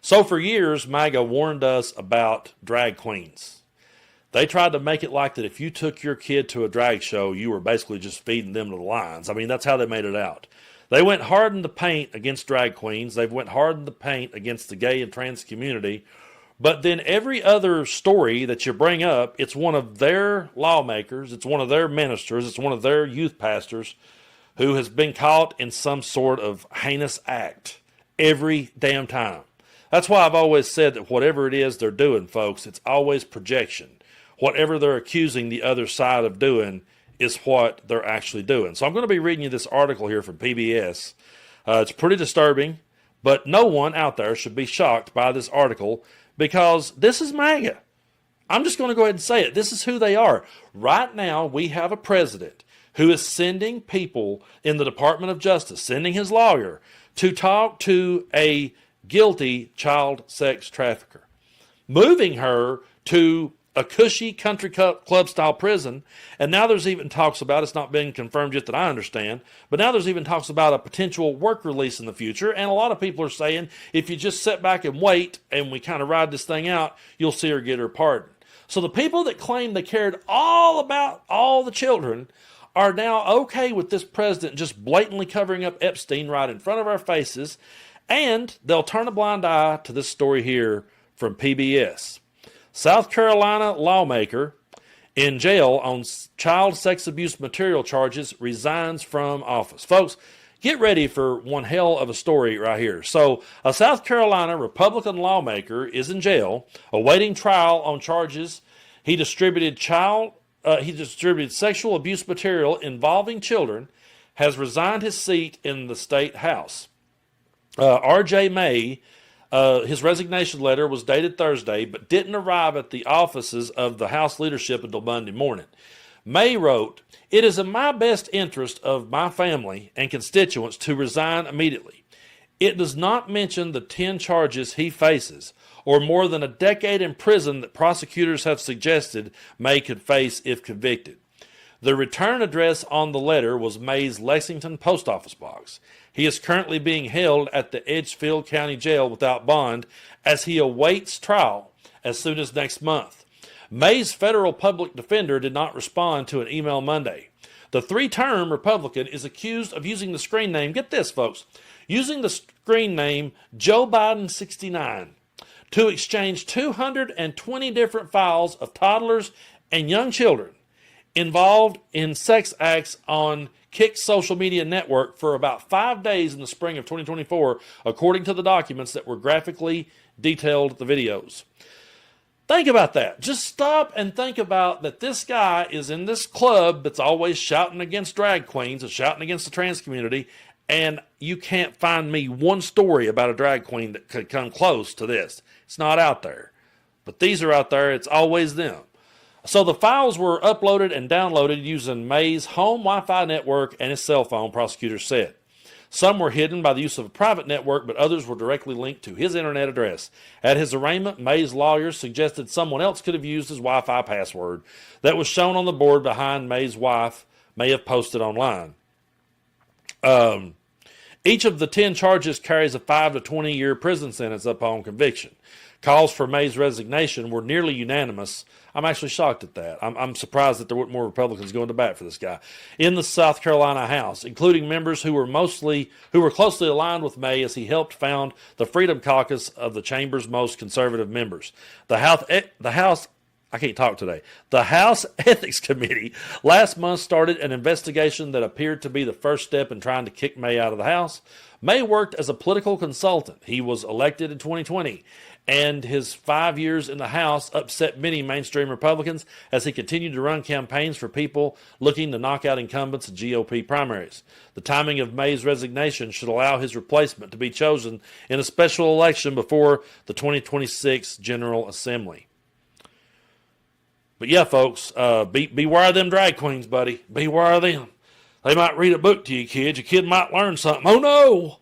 So for years, Maga warned us about drag queens. They tried to make it like that if you took your kid to a drag show, you were basically just feeding them to the lions. I mean, that's how they made it out. They went hard in the paint against drag queens. They've went hard in the paint against the gay and trans community. But then every other story that you bring up, it's one of their lawmakers, it's one of their ministers, it's one of their youth pastors who has been caught in some sort of heinous act every damn time. That's why I've always said that whatever it is they're doing, folks, it's always projection. Whatever they're accusing the other side of doing is what they're actually doing. So I'm going to be reading you this article here from PBS. It's pretty disturbing, but no one out there should be shocked by this article because this is MAGA. I'm just going to go ahead and say it. This is who they are. Right now, we have a president who is sending people in the Department of Justice, sending his lawyer to talk to a guilty child sex trafficker, moving her to a cushy country club style prison. And now there's even talks about, it's not been confirmed yet that I understand, but now there's even talks about a potential work release in the future. And a lot of people are saying, if you just sit back and wait and we kind of ride this thing out, you'll see her get her pardon. So the people that claim they cared all about all the children are now okay with this president just blatantly covering up Epstein right in front of our faces. And they'll turn a blind eye to this story here from PBS. South Carolina lawmaker in jail on child sex abuse material charges resigns from office. Folks, get ready for one hell of a story right here. So, a South Carolina Republican lawmaker is in jail awaiting trial on charges he distributed sexual abuse material involving children, has resigned his seat in the state house. R.J. May, his resignation letter was dated Thursday, but didn't arrive at the offices of the House leadership until Monday morning. May wrote, "It is in my best interest of my family and constituents to resign immediately. It does not mention the 10 charges he faces, or more than a decade in prison that prosecutors have suggested May could face if convicted." The return address on the letter was May's Lexington post office box. He is currently being held at the Edgefield County Jail without bond as he awaits trial as soon as next month. May's federal public defender did not respond to an email Monday. The 3-term Republican is accused of using the screen name, get this folks, using the screen name Joe Biden 69 to exchange 220 different files of toddlers and young children involved in sex acts on Kick's social media network for about 5 days in the spring of 2024, according to the documents that were graphically detailed the videos. Think about that. Just stop and think about that this guy is in this club that's always shouting against drag queens and shouting against the trans community, and you can't find me one story about a drag queen that could come close to this. It's not out there. But these are out there. It's always them. So the files were uploaded and downloaded using May's home Wi-Fi network and his cell phone, prosecutors said. Some were hidden by the use of a private network, but others were directly linked to his internet address. At his arraignment, May's lawyers suggested someone else could have used his Wi-Fi password that was shown on the board behind May's wife may have posted online. Each of the 10 charges carries a 5 to 20 year prison sentence upon conviction. Calls for May's resignation were nearly unanimous. I'm actually shocked at that. I'm surprised that there weren't more Republicans going to bat for this guy in the South Carolina House, including members who were closely aligned with May as he helped found the Freedom Caucus of the chamber's most conservative members. The House Ethics Committee last month started an investigation that appeared to be the first step in trying to kick May out of the House. May worked as a political consultant. He was elected in 2020, and his 5 years in the House upset many mainstream Republicans as he continued to run campaigns for people looking to knock out incumbents in GOP primaries. The timing of May's resignation should allow his replacement to be chosen in a special election before the 2026 General Assembly. But yeah, folks, beware of them drag queens, buddy. Beware of them. They might read a book to you, kids. Your kid might learn something. Oh, no.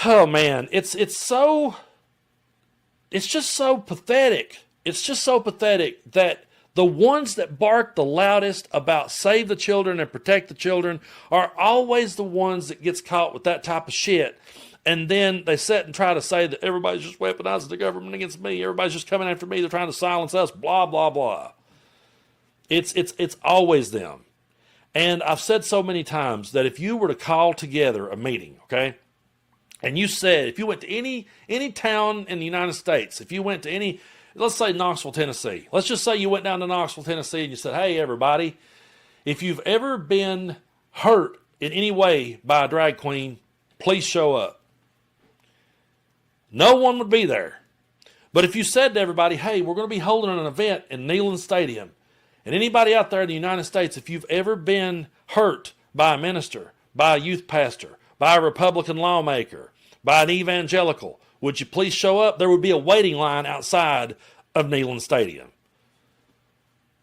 Oh, man. It's just so pathetic. It's just so pathetic that the ones that bark the loudest about save the children and protect the children are always the ones that gets caught with that type of shit. And then they sit and try to say that everybody's just weaponizing the government against me. Everybody's just coming after me. They're trying to silence us, blah, blah, blah. It's always them. And I've said so many times that if you were to call together a meeting, okay, and you said, if you went to any town in the United States, if you went to any, let's say Knoxville, Tennessee. Let's just say you went down to Knoxville, Tennessee, and you said, hey, everybody, if you've ever been hurt in any way by a drag queen, please show up. No one would be there. But if you said to everybody, hey, we're going to be holding an event in Neyland Stadium, and anybody out there in the United States, if you've ever been hurt by a minister, by a youth pastor, by a Republican lawmaker, by an evangelical, would you please show up? There would be a waiting line outside of Neyland Stadium.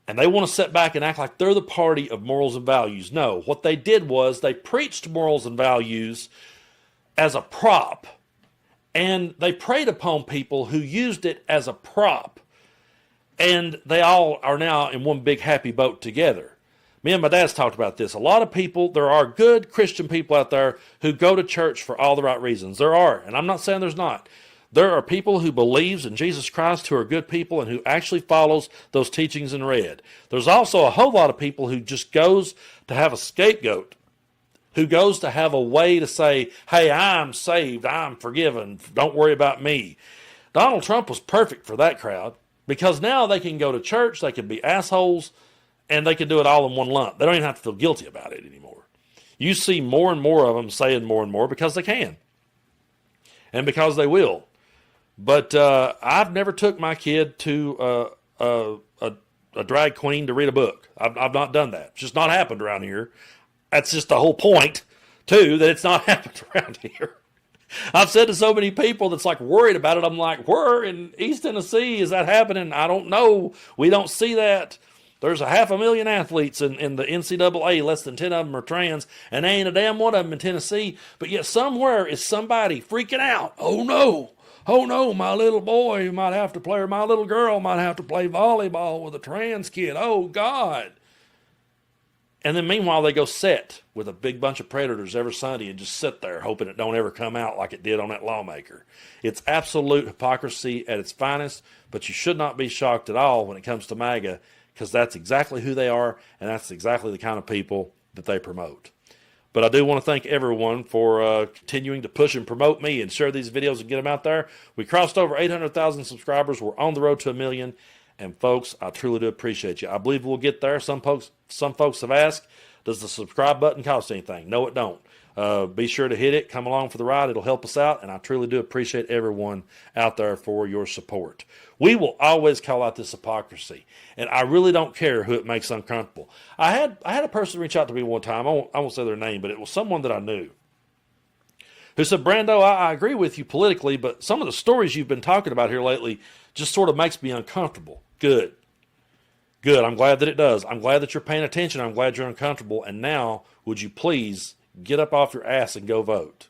And they want to sit back and act like they're the party of morals and values. No, what they did was they preached morals and values as a prop. And they preyed upon people who used it as a prop. And they all are now in one big happy boat together. Me and my dad's talked about this. A lot of people, there are good Christian people out there who go to church for all the right reasons. There are, and I'm not saying there's not. There are people who believes in Jesus Christ who are good people and who actually follows those teachings in red. There's also a whole lot of people who just goes to have a scapegoat, who goes to have a way to say, hey, I'm saved, I'm forgiven, don't worry about me. Donald Trump was perfect for that crowd because now they can go to church, they can be assholes, and they can do it all in one lump. They don't even have to feel guilty about it anymore. You see more and more of them saying more and more because they can and because they will. But I've never took my kid to a drag queen to read a book. I've not done that. It's just not happened around here. That's just the whole point, too, that it's not happened around here. I've said to so many people that's like worried about it, I'm like, where in East Tennessee is that happening? I don't know. We don't see that. There's 500,000 athletes in the NCAA. Less than 10 of them are trans, and there ain't a damn one of them in Tennessee. But yet somewhere is somebody freaking out. Oh, no, my little boy might have to play, or my little girl might have to play volleyball with a trans kid. Oh, God. And then meanwhile, they go sit with a big bunch of predators every Sunday and just sit there hoping it don't ever come out like it did on that lawmaker. It's absolute hypocrisy at its finest, but you should not be shocked at all when it comes to MAGA, because that's exactly who they are, and that's exactly the kind of people that they promote. But I do want to thank everyone for continuing to push and promote me and share these videos and get them out there. We crossed over 800,000 subscribers. We're on the road to 1 million. And folks, I truly do appreciate you. I believe we'll get there. Some folks have asked, does the subscribe button cost anything? No, it don't. Be sure to hit it. Come along for the ride. It'll help us out. And I truly do appreciate everyone out there for your support. We will always call out this hypocrisy. And I really don't care who it makes uncomfortable. I had a person reach out to me one time. I won't say their name, but it was someone that I knew, who said, Brando, I agree with you politically, but some of the stories you've been talking about here lately just sort of makes me uncomfortable. Good. I'm glad that it does. I'm glad that you're paying attention. I'm glad you're uncomfortable. And now, would you please get up off your ass and go vote?